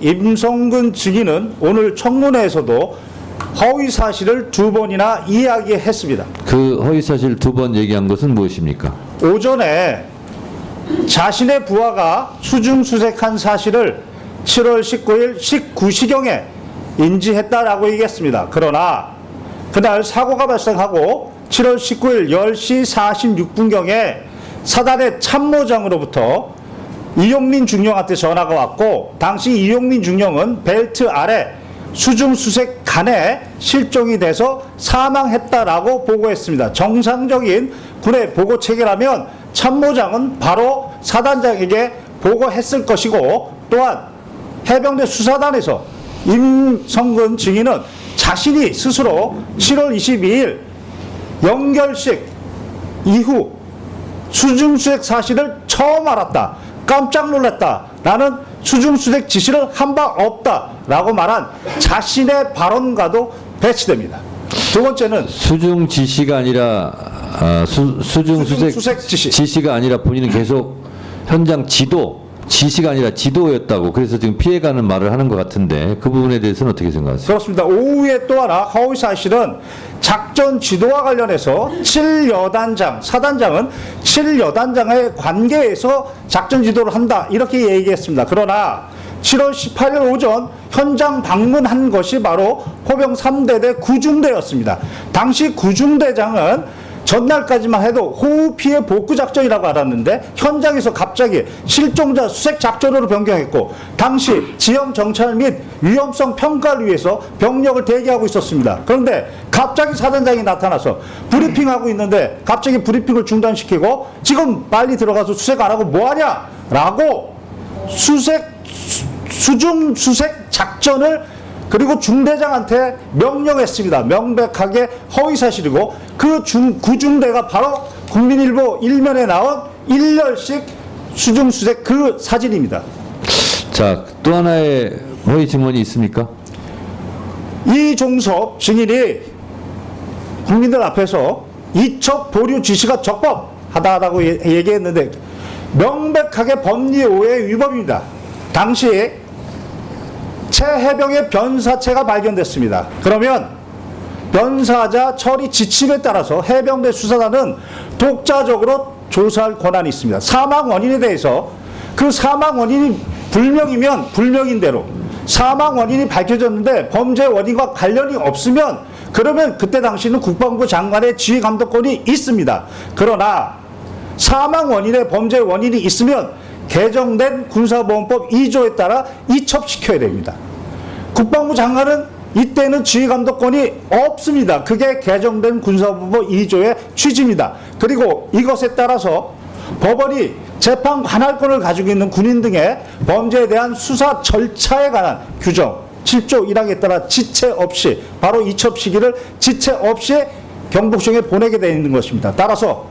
임성근 증인은 오늘 청문회에서도 허위 사실을 2번이나 이야기했습니다. 그 허위 사실 2번 얘기한 것은 무엇입니까? 오전에 자신의 부하가 수중수색한 사실을 7월 19일 19시경에 인지했다라고 얘기했습니다. 그러나 그날 사고가 발생하고 7월 19일 10시 46분경에 사단의 참모장으로부터 이용민 중령한테 전화가 왔고, 당시 이용민 중령은 벨트 아래 수중수색간에 실종이 돼서 사망했다라고 보고했습니다. 정상적인 군의 보고 체계라면 참모장은 바로 사단장에게 보고했을 것이고, 또한 해병대 수사단에서 임성근 증인은 자신이 스스로 7월 22일 영결식 이후 수중수색 사실을 처음 알았다, 깜짝 놀랐다, 라는 수중수색 지시를 한 바 없다 라고 말한 자신의 발언과도 배치됩니다. 두 번째는 수중 지시가 아니라 수중수색 지시가 아니라 본인은 계속 현장 지시가 아니라 지도였다고, 그래서 지금 피해가는 말을 하는 것 같은데 그 부분에 대해서는 어떻게 생각하세요? 그렇습니다. 오후에 또 하나 허위 사실은 작전 지도와 관련해서 7여단장, 사단장은 7여단장의 관계에서 작전 지도를 한다, 이렇게 얘기했습니다. 그러나 7월 18일 오전 현장 방문한 것이 바로 포병 3대대 구중대였습니다. 당시 구중대장은 전날까지만 해도 호우 피해 복구 작전이라고 알았는데 현장에서 갑자기 실종자 수색 작전으로 변경했고, 당시 지형 정찰 및 위험성 평가를 위해서 병력을 대기하고 있었습니다. 그런데 갑자기 사단장이 나타나서 브리핑하고 있는데 갑자기 브리핑을 중단시키고 지금 빨리 들어가서 수색 안 하고 뭐하냐 라고 수중 수색 작전을 그리고 중대장한테 명령했습니다. 명백하게 허위 사실이고, 그 구중대가 바로 국민일보 일면에 나온 일렬식 수중수색 그 사진입니다. 자, 또 하나의 허위 증언이 있습니까? 이종섭 증인이 국민들 앞에서 이첩 보류 지시가 적법하다라고 얘기했는데 명백하게 법리 오해 위법입니다. 당시 해병의 변사체가 발견됐습니다. 그러면 변사자 처리 지침에 따라서 해병대 수사단은 독자적으로 조사할 권한이 있습니다. 사망 원인에 대해서 그 사망 원인이 불명이면 불명인 대로, 사망 원인이 밝혀졌는데 범죄 원인과 관련이 없으면 그러면 그때 당시는 국방부 장관의 지휘 감독권이 있습니다. 그러나 사망 원인에 범죄 원인이 있으면 개정된 군사보험법 2조에 따라 이첩시켜야 됩니다. 국방부 장관은 이때는 지휘감독권이 없습니다. 그게 개정된 군사보험법 2조의 취지입니다. 그리고 이것에 따라서 법원이 재판 관할권을 가지고 있는 군인 등의 범죄에 대한 수사 절차에 관한 규정 7조 1항에 따라 지체 없이, 바로 이첩 시기를 지체 없이 경복궁에 보내게 되어 있는 것입니다. 따라서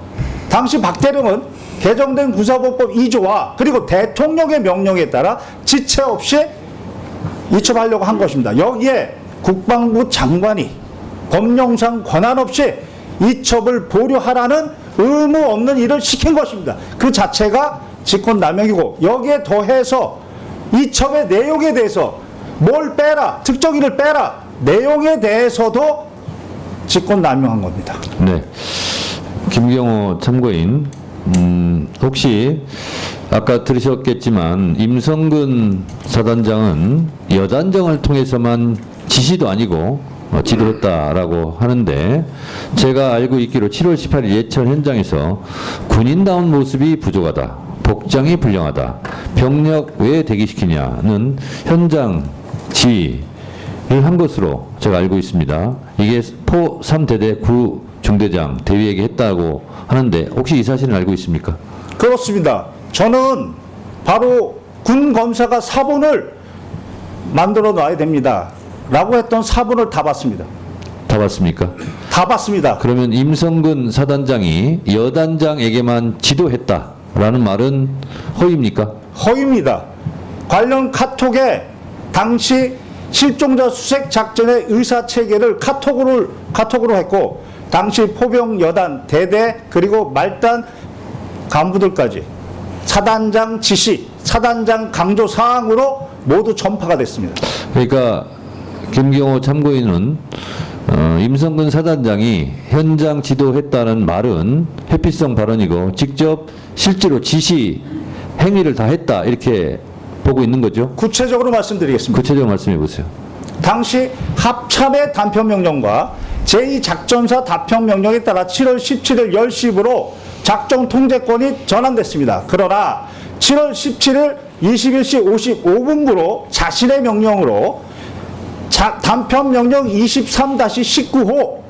당시 박대령은 개정된 군사보험법 2조와 그리고 대통령의 명령에 따라 지체 없이 이첩하려고 한 것입니다. 여기에 국방부 장관이 법령상 권한 없이 이첩을 보류하라는 의무 없는 일을 시킨 것입니다. 그 자체가 직권남용이고, 여기에 더해서 이첩의 내용에 대해서 뭘 빼라, 특정인을 빼라, 내용에 대해서도 직권남용한 겁니다. 네, 김경호 참고인, 혹시 아까 들으셨겠지만 임성근 사단장은 여단장을 통해서만 지시도 아니고 지도했다라고 하는데, 제가 알고 있기로 7월 18일 예천 현장에서 군인다운 모습이 부족하다, 복장이 불량하다, 병력 왜 대기시키냐는 현장 지휘를 한 것으로 제가 알고 있습니다. 이게 포 3대대 구 중대장 대위에게 했다고 하는데 혹시 이 사실은 알고 있습니까? 그렇습니다. 저는 바로 군 검사가 사본을 만들어 놔야 됩니다 라고 했던 사본을 다 봤습니다. 다 봤습니까? 다 봤습니다. 그러면 임성근 사단장이 여단장에게만 지도했다라는 말은 허위입니까? 허위입니다. 관련 카톡에 당시 실종자 수색 작전의 의사체계를 카톡으로 했고, 당시 포병 여단 대대 그리고 말단 간부들까지 사단장 지시, 사단장 강조 사항으로 모두 전파가 됐습니다. 그러니까 김경호 참고인은 임성근 사단장이 현장 지도했다는 말은 회피성 발언이고 직접 실제로 지시 행위를 다 했다 이렇게 보고 있는 거죠. 구체적으로 말씀드리겠습니다. 구체적으로 말씀해 보세요. 당시 합참의 단편명령과 제2작전사 단편명령에 따라 7월 17일 10시부로 작전 통제권이 전환됐습니다. 그러나 7월 17일 21시 55분부로 자신의 명령으로 단편명령 23-19호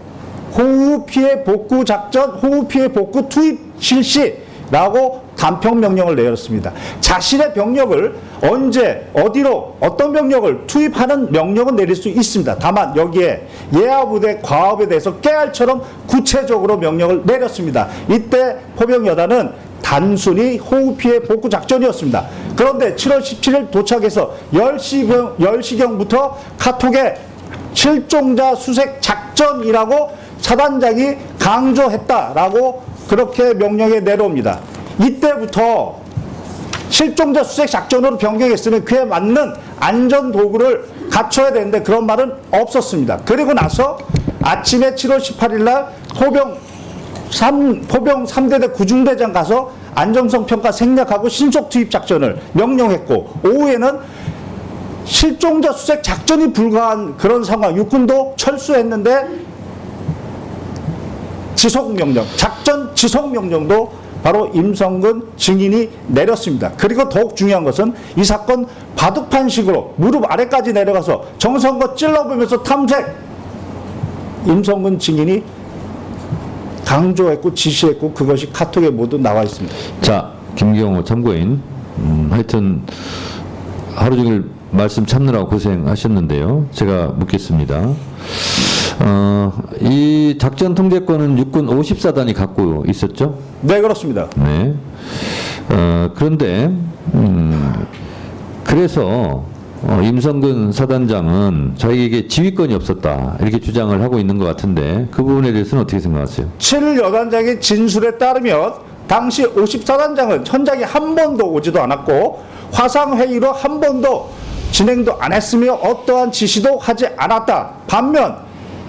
호우 피해 복구 작전, 호우 피해 복구 투입 실시라고 단편명령을 내렸습니다. 자신의 병력을 언제, 어디로, 어떤 병력을 투입하는 명령은 내릴 수 있습니다. 다만 여기에 예하부대 과업에 대해서 깨알처럼 구체적으로 명령을 내렸습니다. 이때 포병여단은 단순히 호우 피해 복구 작전이었습니다. 그런데 7월 17일 도착해서 10시경부터 카톡에 실종자 수색 작전이라고 사단장이 강조했다라고 그렇게 명령에 내려옵니다. 이때부터 실종자 수색 작전으로 변경했으면 그에 맞는 안전 도구를 갖춰야 되는데 그런 말은 없었습니다. 그리고 나서 아침에 7월 18일 날 포병 3대대 구중대장 가서 안정성 평가 생략하고 신속 투입 작전을 명령했고, 오후에는 실종자 수색 작전이 불가한 그런 상황, 육군도 철수했는데 지속명령, 작전 지속명령도 바로 임성근 증인이 내렸습니다. 그리고 더욱 중요한 것은 이 사건 바둑판식으로 무릎 아래까지 내려가서 정성껏 찔러보면서 탐색, 임성근 증인이 강조했고 지시했고 그것이 카톡에 모두 나와 있습니다. 자, 김경호 참고인, 하여튼 하루 종일 말씀 참느라고 고생하셨는데요. 제가 묻겠습니다. 이 작전 통제권은 육군 54단이 갖고 있었죠? 네, 그렇습니다. 네. 그런데 그래서 임성근 사단장은 자기에게 지휘권이 없었다 이렇게 주장을 하고 있는 것 같은데 그 부분에 대해서는 어떻게 생각하세요? 7일 여단장의 진술에 따르면 당시 54단장은 현장에 한 번도 오지도 않았고 화상회의로 한 번도 진행도 안 했으며 어떠한 지시도 하지 않았다. 반면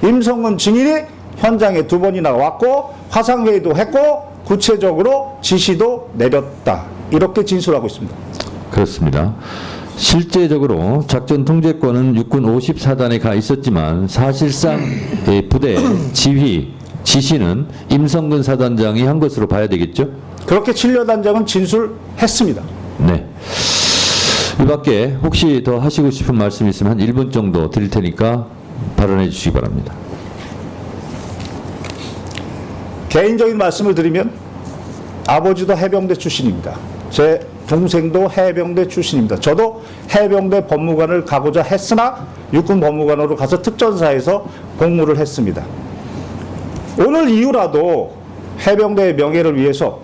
임성근 증인이 현장에 2번이나 왔고 화상회의도 했고 구체적으로 지시도 내렸다. 이렇게 진술하고 있습니다. 그렇습니다. 실제적으로 작전 통제권은 육군 54단에 가 있었지만 사실상 부대 지휘, 지시는 임성근 사단장이 한 것으로 봐야 되겠죠? 그렇게 7여단장은 진술했습니다. 네. 이 밖에 혹시 더 하시고 싶은 말씀 있으면 한 1분 정도 드릴 테니까 발언해 주시기 바랍니다. 개인적인 말씀을 드리면 아버지도 해병대 출신입니다. 제 동생도 해병대 출신입니다. 저도 해병대 법무관을 가고자 했으나 육군 법무관으로 가서 특전사에서 복무를 했습니다. 오늘 이후라도 해병대의 명예를 위해서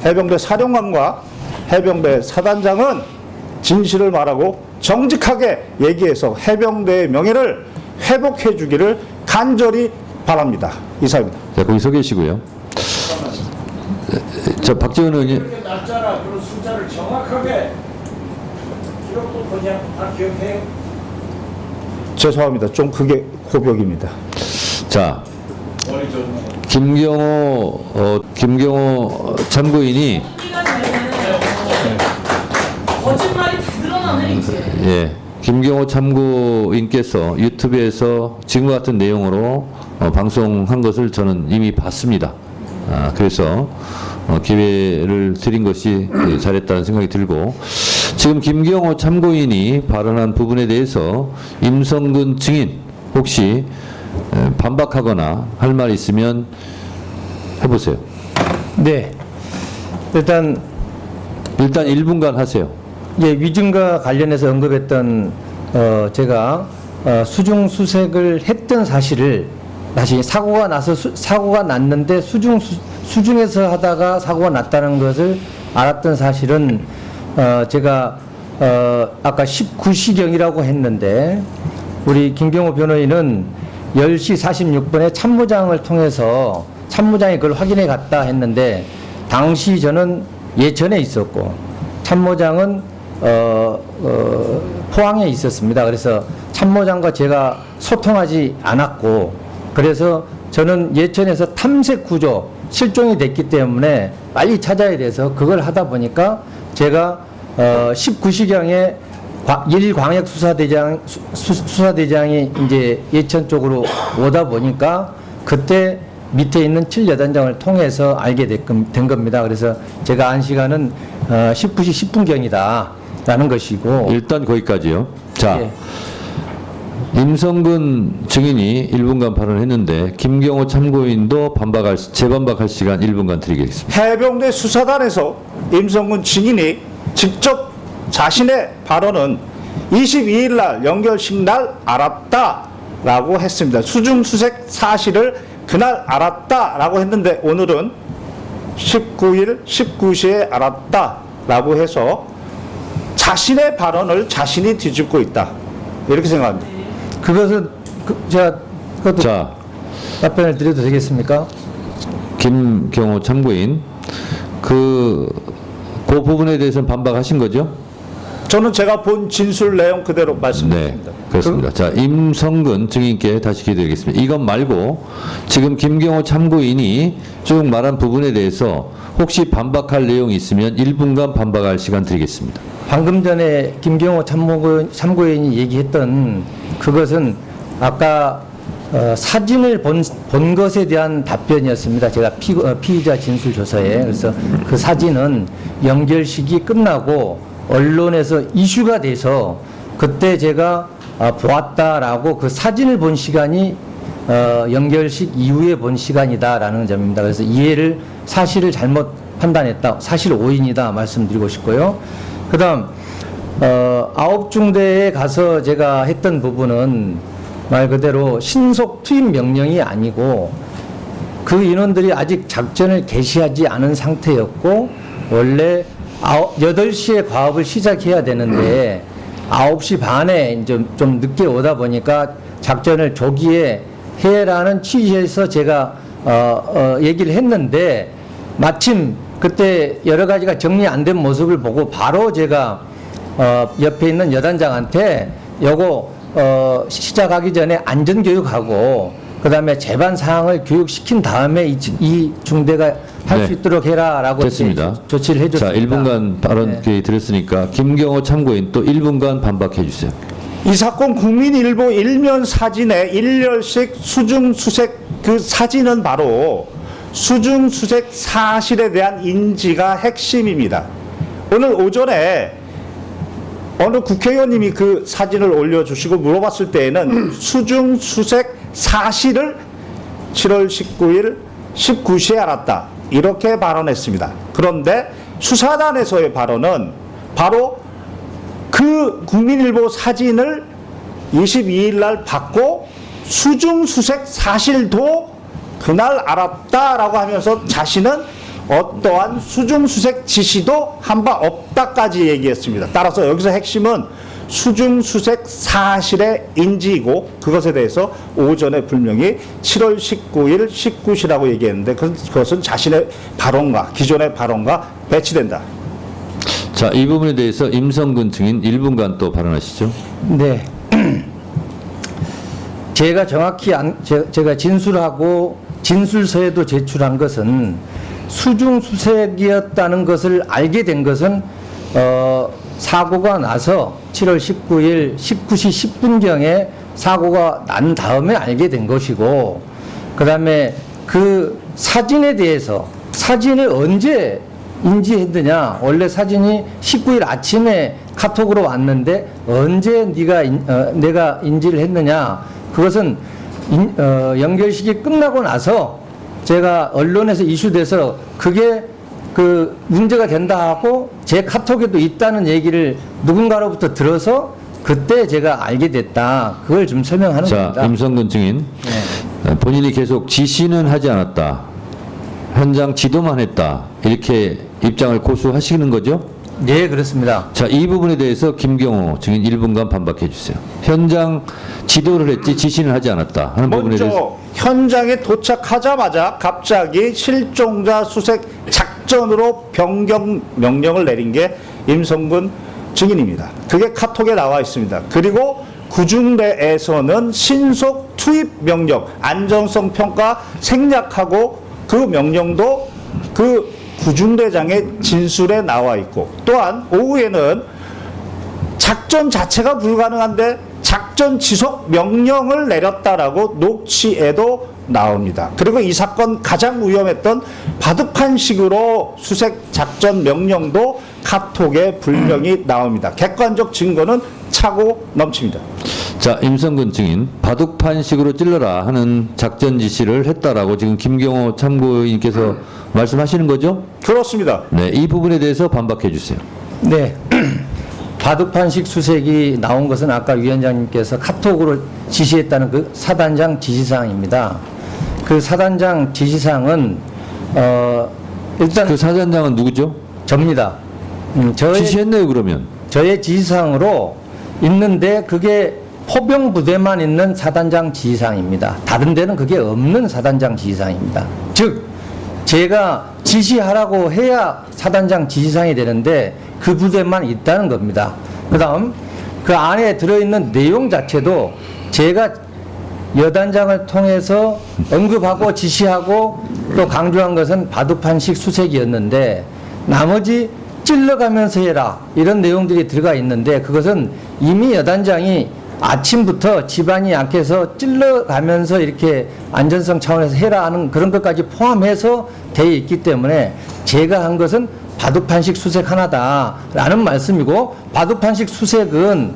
해병대 사령관과 해병대 사단장은 진실을 말하고 정직하게 얘기해서 해병대의 명예를 회복해 주기를 간절히 바랍니다. 이상입니다. 자, 거기 서 계시고요. 저 박지원 의원님. 이렇게 날짜나 그런 숫자를 정확하게 기록도 보지 않고 다 기억해요. 죄송합니다. 좀 그게 고벽입니다. 자, 머리 좋네. 김경호 참고인이 거짓말이 다 드러나네 이제. 예, 김경호 참고인께서 유튜브에서 지금과 같은 내용으로 방송한 것을 저는 이미 봤습니다. 그래서 기회를 드린 것이 잘했다는 생각이 들고, 지금 김경호 참고인이 발언한 부분에 대해서 임성근 증인 혹시 반박하거나 할 말 있으면 해보세요. 네. 일단 1분간 하세요. 예, 위증과 관련해서 언급했던 제가 수중 수색을 했던 사실을 다시 사고가 났는데 수중에서 하다가 사고가 났다는 것을 알았던 사실은 제가 아까 19시경이라고 했는데 우리 김경호 변호인은 10시 46분에 참모장을 통해서 참모장이 그걸 확인해 갔다 했는데 당시 저는 예천에 있었고 참모장은 포항에 있었습니다. 그래서 참모장과 제가 소통하지 않았고, 그래서 저는 예천에서 탐색 구조 실종이 됐기 때문에 빨리 찾아야 돼서 그걸 하다 보니까 제가 19시경에 수사대장이 이제 예천 쪽으로 오다 보니까 그때 밑에 있는 7여단장을 통해서 알게 된 겁니다. 그래서 제가 안 시간은 19시 10분경이다 라는 것이고. 일단 거기까지요. 자, 예. 임성근 증인이 1분간 발언했는데 김경호 참고인도 재반박할 시간 1분간 드리겠습니다. 해병대 수사단에서 임성근 증인이 직접 자신의 발언은 22일 날 연결식 날 알았다라고 했습니다. 수중수색 사실을 그날 알았다라고 했는데 오늘은 19일 19시에 알았다라고 해서 자신의 발언을 자신이 뒤집고 있다. 이렇게 생각합니다. 그것은 제가 그것도 자, 답변을 드려도 되겠습니까? 김경호 참고인 그 부분에 대해서는 반박하신 거죠? 저는 제가 본 진술 내용 그대로 네, 말씀드립니다. 그렇습니다. 자, 임성근 증인께 다시 기회 드리겠습니다. 이건 말고 지금 김경호 참고인이 쭉 말한 부분에 대해서 혹시 반박할 내용이 있으면 1분간 반박할 시간 드리겠습니다. 방금 전에 김경호 참고인이 얘기했던 그것은 아까 사진을 본 것에 대한 답변이었습니다. 제가 피의자 진술 조서에. 그래서 그 사진은 연결식이 끝나고 언론에서 이슈가 돼서 그때 제가 보았다라고 그 사진을 본 시간이 연결식 이후에 본 시간이다라는 점입니다. 그래서 사실을 잘못 판단했다. 사실 오인이다 말씀드리고 싶고요. 그 다음 9중대에 가서 제가 했던 부분은 말 그대로 신속 투입 명령이 아니고 그 인원들이 아직 작전을 개시하지 않은 상태였고 원래 8시에 과업을 시작해야 되는데 9시 반에 좀 늦게 오다 보니까 작전을 조기에 해라는 취지에서 제가 얘기를 했는데 마침 그때 여러 가지가 정리 안 된 모습을 보고 바로 제가 옆에 있는 여단장한테 요거 시작하기 전에 안전교육하고 그 다음에 재반 사항을 교육시킨 다음에 이 중대가 할 수 네. 있도록 해라라고 됐습니다. 조치를 해줬습니다. 자, 1분간 발언 네. 기회 드렸으니까 김경호 참고인 또 1분간 반박해 주세요. 이 사건 국민일보 일면 사진의 일렬식 수중수색 그 사진은 바로 수중수색 사실에 대한 인지가 핵심입니다. 오늘 오전에 어느 국회의원님이 그 사진을 올려주시고 물어봤을 때에는 수중수색 사실을 7월 19일 19시에 알았다. 이렇게 발언했습니다. 그런데 수사단에서의 발언은 바로 그 국민일보 사진을 22일 날 받고 수중수색 사실도 그날 알았다라고 하면서 자신은 어떠한 수중수색 지시도 한 바 없다까지 얘기했습니다. 따라서 여기서 핵심은 수중수색 사실의 인지이고 그것에 대해서 오전에 분명히 7월 19일 19시라고 얘기했는데 그것은 자신의 발언과 기존의 발언과 배치된다. 자, 이 부분에 대해서 임성근 증인 1분간 또 발언하시죠. 네. 제가 정확히 제가 진술하고 진술서에도 제출한 것은 수중수색이었다는 것을 알게 된 것은 사고가 나서 7월 19일 19시 10분경에 사고가 난 다음에 알게 된 것이고 그 다음에 그 사진에 대해서 사진을 언제 인지했느냐. 원래 사진이 19일 아침에 카톡으로 왔는데 언제 내가 인지를 했느냐. 그것은 연결식이 끝나고 나서 제가 언론에서 이슈돼서 그게 그 문제가 된다 하고 제 카톡에도 있다는 얘기를 누군가로부터 들어서 그때 제가 알게 됐다. 그걸 좀 설명하는 자, 겁니다. 임성근 증인. 네. 본인이 계속 지시는 하지 않았다. 현장 지도만 했다. 이렇게 입장을 고수하시는 거죠? 네, 그렇습니다. 자, 이 부분에 대해서 김경호 증인 1분간 반박해 주세요. 현장 지도를 했지 지시는 하지 않았다 하는 부분에 대해서. 먼저 현장에 도착하자마자 갑자기 실종자 수색 작전으로 변경 명령을 내린 게 임성근 증인입니다. 그게 카톡에 나와 있습니다. 그리고 구중대에서는 신속 투입 명령, 안전성 평가 생략하고 그 명령도 그 구중대장의 진술에 나와 있고, 또한 오후에는 작전 자체가 불가능한데 작전 지속 명령을 내렸다라고 녹취에도 나옵니다. 그리고 이 사건 가장 위험했던 바둑판식으로 수색 작전 명령도 카톡에 분명히 나옵니다. 객관적 증거는 차고 넘칩니다. 자, 임성근 증인, 바둑판식으로 찔러라 하는 작전 지시를 했다라고 지금 김경호 참고인께서 말씀하시는 거죠? 그렇습니다. 네, 이 부분에 대해서 반박해 주세요. 네. 바둑판식 수색이 나온 것은 아까 위원장님께서 카톡으로 지시했다는 그 사단장 지시사항입니다. 그 사단장 지시사항은 일단 그 사단장은 누구죠? 접니다. 지시했네요, 그러면. 저의 지시사항으로 있는데 그게 포병 부대만 있는 사단장 지시사항입니다. 다른 데는 그게 없는 사단장 지시사항입니다. 즉 제가 지시하라고 해야 사단장 지시사항이 되는데 그 부대만 있다는 겁니다. 그 다음 그 안에 들어있는 내용 자체도 제가 여단장을 통해서 언급하고 지시하고 또 강조한 것은 바둑판식 수색이었는데 나머지 찔러가면서 해라 이런 내용들이 들어가 있는데 그것은 이미 여단장이 아침부터 집안이 약해서 찔러가면서 이렇게 안전성 차원에서 해라 하는 그런 것까지 포함해서 되어 있기 때문에 제가 한 것은 바둑판식 수색 하나다라는 말씀이고, 바둑판식 수색은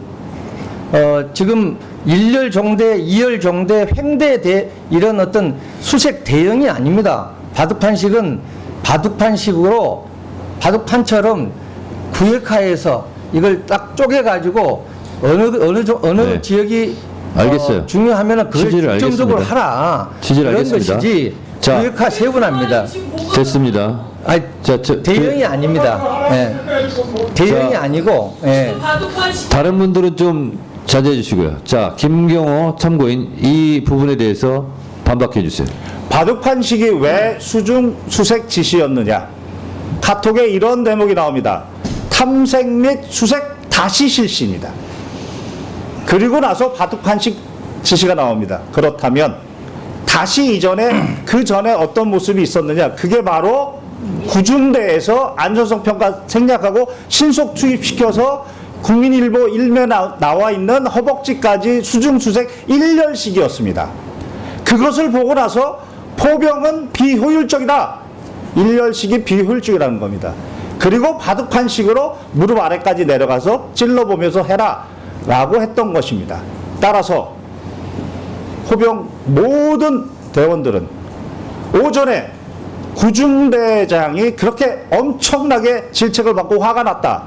지금 1열 종대, 2열 종대, 횡대 이런 어떤 수색 대형이 아닙니다. 바둑판식은 바둑판식으로 바둑판처럼 구역화해서 이걸 딱 쪼개가지고 어느 네. 지역이 알겠어요. 중요하면은 그걸 취지를 집중적으로 알겠습니다. 하라. 취지를 그런 알겠습니다. 것이지 자. 구역화 세분합니다. 됐습니다. 아니, 자, 대형이 아닙니다. 예. 대형이 자. 아니고, 예. 바둑판식 다른 분들은 좀 자제해 주시고요. 자, 김경호 참고인 이 부분에 대해서 반박해 주세요. 바둑판식이 왜 수중 수색 지시였느냐? 카톡에 이런 대목이 나옵니다. 탐색 및 수색 다시 실시입니다. 그리고 나서 바둑판식 지시가 나옵니다. 그렇다면 다시 이전에 그 전에 어떤 모습이 있었느냐? 그게 바로 구중대에서 안전성 평가 생략하고 신속 투입시켜서 국민일보 일면에 나와 있는 허벅지까지 수중 수색 1열식이었습니다. 그것을 보고 나서 포병은 비효율적이다. 1열식이 비효율적이라는 겁니다. 그리고 바둑판식으로 무릎 아래까지 내려가서 찔러보면서 해라 라고 했던 것입니다. 따라서 호병 모든 대원들은 오전에 구중대장이 그렇게 엄청나게 질책을 받고 화가 났다.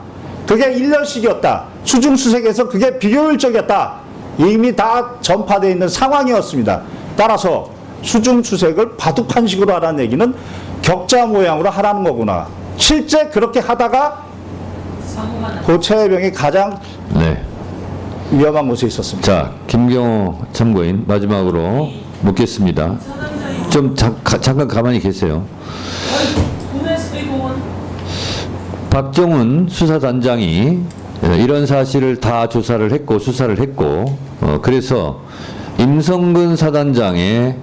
그게 1년씩이었다. 수중수색에서 그게 비효율적이었다. 이미 다 전파되어 있는 상황이었습니다. 따라서 수중수색을 바둑판식으로 하라는 얘기는 격자 모양으로 하라는 거구나. 실제 그렇게 하다가 사고가 나. 고체병이 가장 네. 위험한 곳에 있었습니다. 자, 김경호 참고인 마지막으로 묻겠습니다. 사단장이 좀 잠깐 가만히 계세요. 국내수의공원 박정훈 수사단장이 이런 사실을 다 조사를 했고 수사를 했고 그래서 임성근 사단장의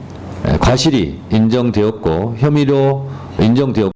과실이 인정되었고 혐의로 인정되었고